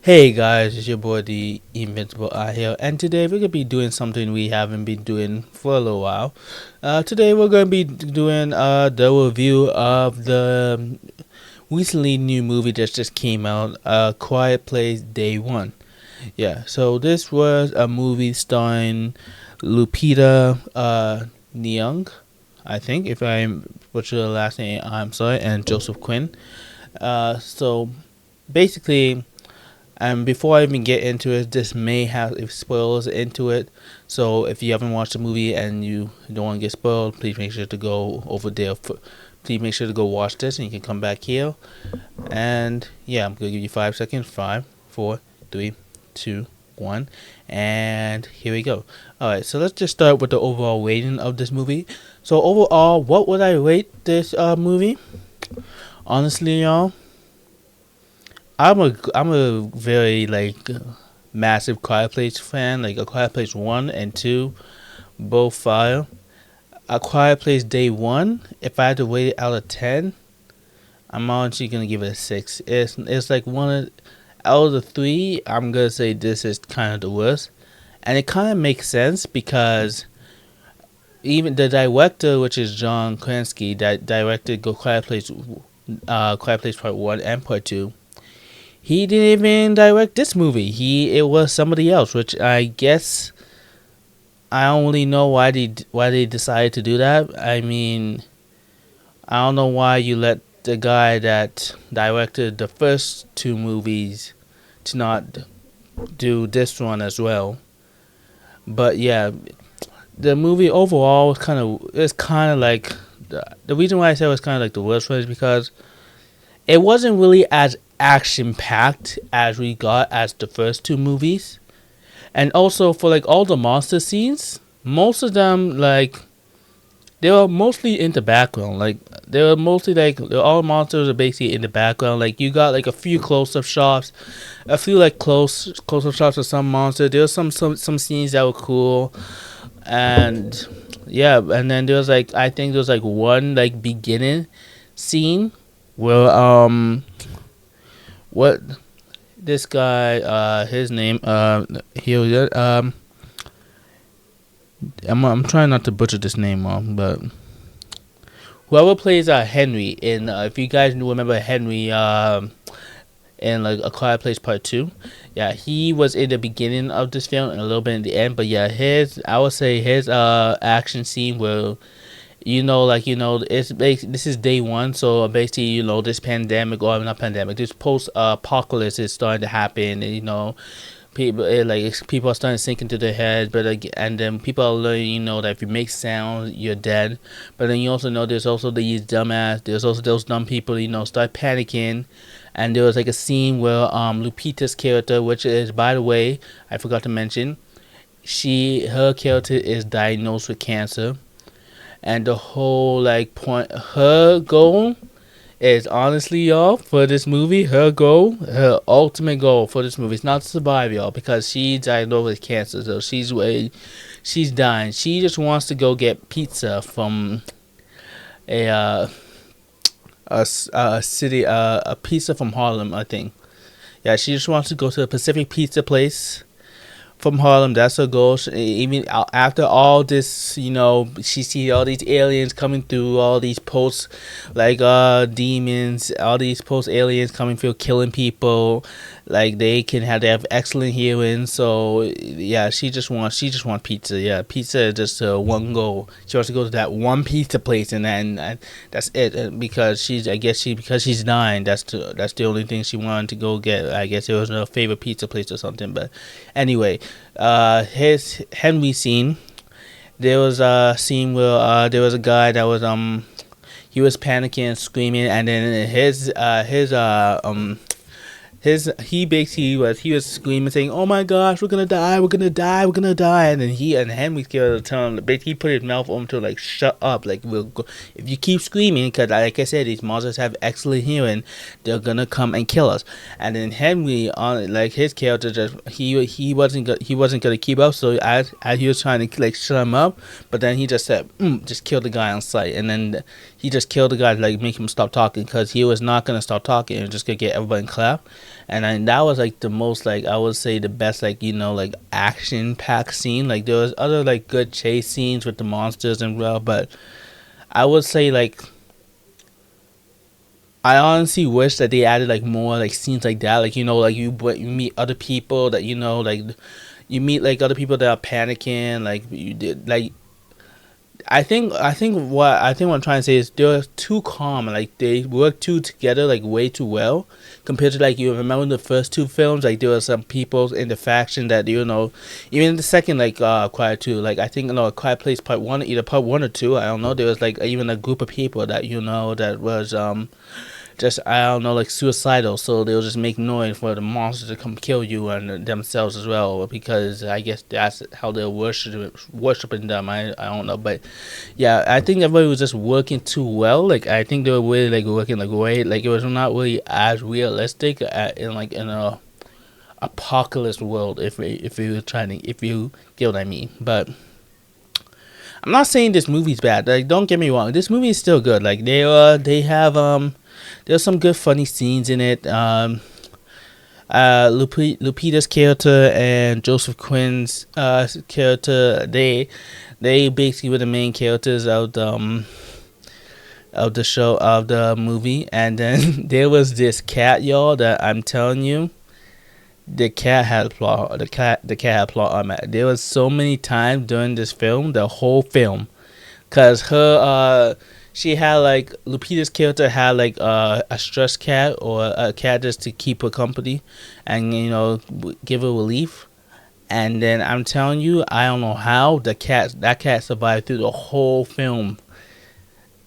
Hey guys, it's your boy the Invincible I here, and today we're gonna be doing something we haven't been doing for a little while. Today we're gonna be doing the review of the recently new movie that just came out, Quiet Place Day One. Yeah, so this was a movie starring Lupita Nyong'o, I think. If I butcher the last name, I'm sorry, and Joseph Quinn. So basically. And before I even get into it, this may have spoilers into it. So if you haven't watched the movie and you don't want to get spoiled, please make sure to go over there. Please make sure to go watch this, and you can come back here. And yeah, I'm gonna give you 5 seconds. 5, 4, 3, 2, 1, and here we go. All right, so let's just start with the overall rating of this movie. So overall, what would I rate this movie? Honestly, y'all. I'm a very massive Quiet Place fan. Like a Quiet Place 1 and 2, both fire. A Quiet Place Day 1, if I had to rate it out of 10, I'm honestly gonna give it a 6. It's like out of the three. I'm gonna say this is kind of the worst, and it kind of makes sense because even the director, which is John Krasinski, that directed Go Quiet Place Part 1 and Part 2. He didn't even direct this movie. It was somebody else, which I guess I don't really know why they decided to do that. I mean, I don't know why you let the guy that directed the first two movies to not do this one as well. But yeah, the movie overall was kind of like the reason why I said it was kind of like the worst one is because it wasn't really as action packed as we got as the first two movies. And also for like all the monster scenes, most of them they were mostly in the background. Like they were mostly all monsters are basically in the background. Like you got like a few close up shots, a few like close up shots of some monsters. There was some scenes that were cool, and yeah, and then there was I think there was one beginning scene where what this guy his name he was I'm trying not to butcher this name wrong, but whoever plays Henry in if you guys remember Henry in like A Quiet Place Part 2, yeah, he was in the beginning of this film and a little bit in the end, but yeah, I would say his action scene where this is day one, so basically, this pandemic, or not pandemic, this post apocalypse is starting to happen, and people are starting to sink into their heads, and then people are learning, that if you make sound, you're dead. But then you also know there's also there's also those dumb people, start panicking. And there was a scene where Lupita's character, which is, by the way, I forgot to mention, her character is diagnosed with cancer. And the whole point, her goal is honestly, y'all, for this movie, her ultimate goal for this movie is not to survive, y'all, because she's diagnosed with cancer, so she's dying. She just wants to go get pizza from a city, a pizza from Harlem, I think. Yeah, she just wants to go to a Pacific Pizza place from Harlem. That's her goal. Even after all this, she sees all these aliens coming through, all these post demons, all these post aliens coming through, killing people. Like they have excellent hearing. So yeah, she just wants pizza. Yeah, pizza is just one goal. She wants to go to that one pizza place, and that's it. Because because she's dying, that's the only thing she wanted to go get. I guess it was her favorite pizza place or something. But anyway, his Henry scene. There was a scene where there was a guy that was he was panicking and screaming, and then he was screaming, saying, "Oh my gosh, we're gonna die, we're gonna die, we're gonna die!" And then Henry scared to tell him, basically put his mouth on to shut up, we'll go, if you keep screaming, because like I said, these monsters have excellent hearing, they're gonna come and kill us. And then Henry, his character, just he wasn't gonna keep up, so as he was trying to shut him up, but then he just said, just kill the guy on sight, and then he just killed the guy to like make him stop talking because he was not gonna stop talking and just gonna get everybody to clap. And then that was like the most like I would say the best like like action packed scene. Like there was other like good chase scenes with the monsters and well, but I would say like I honestly wish that they added like more like scenes like that. Like like you meet other people that like you meet like other people that are panicking. Like you did like I think what I'm trying to say is they're too calm. Like they work too together like way too well compared to like you remember the first two films. Like there were some people in the faction that even the second like Quiet 2. Like I think Quiet Place Part 1, either Part 1 or 2. I don't know. There was like even a group of people that that was just I don't know like suicidal, so they'll just make noise for the monsters to come kill you and themselves as well, because I guess that's how they're worshiping them. I don't know, but yeah, I think everybody was just working too well. Like I think they were really like working like way like it was not really as realistic in a apocalypse world, if you get what I mean. But I'm not saying this movie's bad. Like don't get me wrong, this movie is still good. Like they have there's some good funny scenes in it. Lupita's character and Joseph Quinn's character, they basically were the main characters of the show, of the movie. And then there was this cat, y'all, that I'm telling you, the cat had plot. The cat had plot on it. There was so many times during this film, the whole film, cause she had like Lupita's character had like a stress cat or a cat just to keep her company and give her relief. And then I'm telling you, I don't know how that cat survived through the whole film.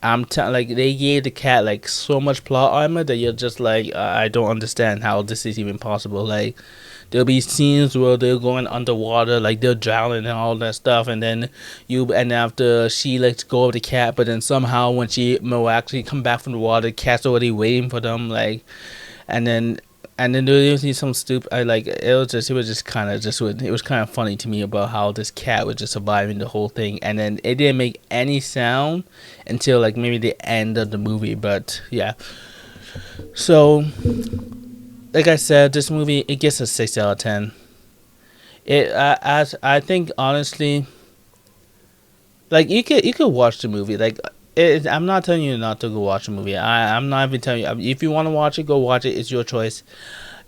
I'm telling, like, they gave the cat like so much plot armor that you're just like, I don't understand how this is even possible. Like there'll be scenes where they're going underwater, like they're drowning and all that stuff, and then after she lets go of the cat, but then somehow when she actually come back from the water, the cat's already waiting for them, like, and then there was some stupid. It was kind of funny to me about how this cat was just surviving the whole thing, and then it didn't make any sound until like maybe the end of the movie. But yeah, so like I said, this movie, it gets a 6 out of 10. I think honestly, like you could watch the movie. Like I'm not telling you not to go watch the movie. I'm not even telling you, if you want to watch it, go watch it. It's your choice.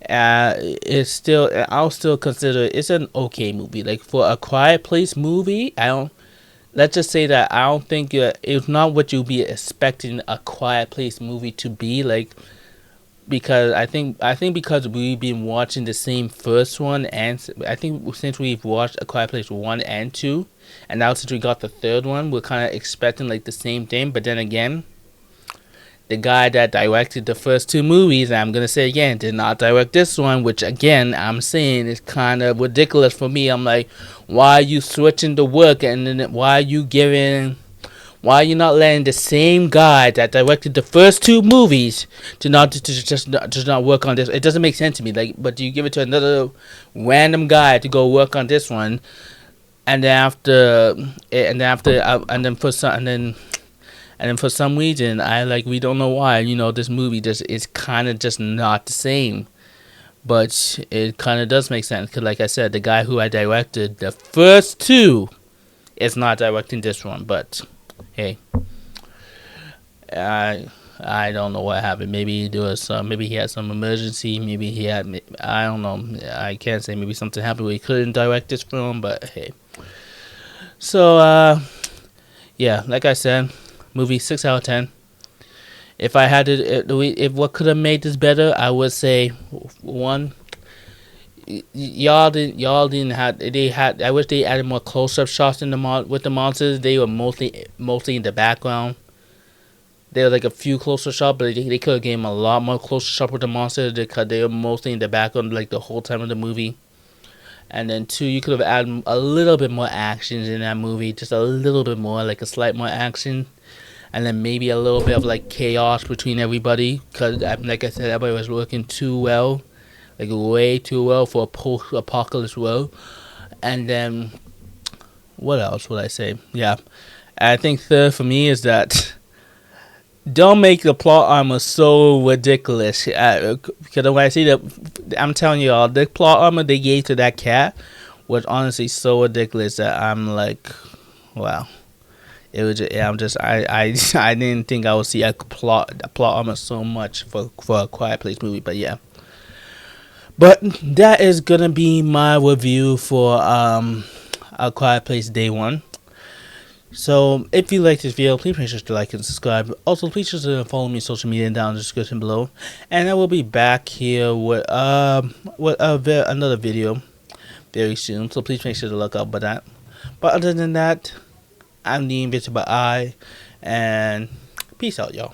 I'll still consider it's an okay movie. Like for a Quiet Place movie, let's just say that I don't think it's not what you'll be expecting a Quiet Place movie to be like. Because I think because we've been watching the same first one, and I think since we've watched A Quiet Place 1 and 2, and now since we got the third one, we're kind of expecting like the same thing. But then again, the guy that directed the first two movies, I'm gonna say again, did not direct this one, which again I'm saying is kind of ridiculous for me. I'm like, why are you switching the work, and then why are you not letting the same guy that directed the first two movies to just not work on this? It doesn't make sense to me. Like, but you give it to another random guy to go work on this one, and then for some reason, we don't know why. This movie just is kind of just not the same. But it kind of does make sense because, like I said, the guy who I directed the first two is not directing this one. But hey, I don't know what happened. Maybe there was maybe he had some emergency. Maybe he had, I don't know. I can't say. Maybe something happened where he couldn't direct this film. But hey, so yeah, like I said, movie 6 out of 10. If I had if what could have made this better, I would say one. Y'all didn't have. They had. I wish they added more close-up shots with the monsters. They were mostly in the background. There were like a few closer shots, but they could have given a lot more closer shots with the monsters because they were mostly in the background like the whole time of the movie. And then 2, you could have added a little bit more action in that movie, just a little bit more, like a slight more action. And then maybe a little bit of like chaos between everybody, because like I said, everybody was working too well, like way too well for a post-apocalypse world. And then what else would I say? Yeah, I think third for me is that Don't make the plot armor so ridiculous. Because when I see that, I'm telling you all, the plot armor they gave to that cat was honestly so ridiculous that I'm like, wow. It was. Just, yeah, I'm just. I didn't think I would see a plot armor so much for a Quiet Place movie. But yeah. But that is gonna be my review for A Quiet Place Day One. So if you like this video, please make sure to like and subscribe. Also, please just follow me on social media down in the description below. And I will be back here with another video very soon. So please make sure to look out for that. But other than that, I'm the Invincible Eye, and peace out, y'all.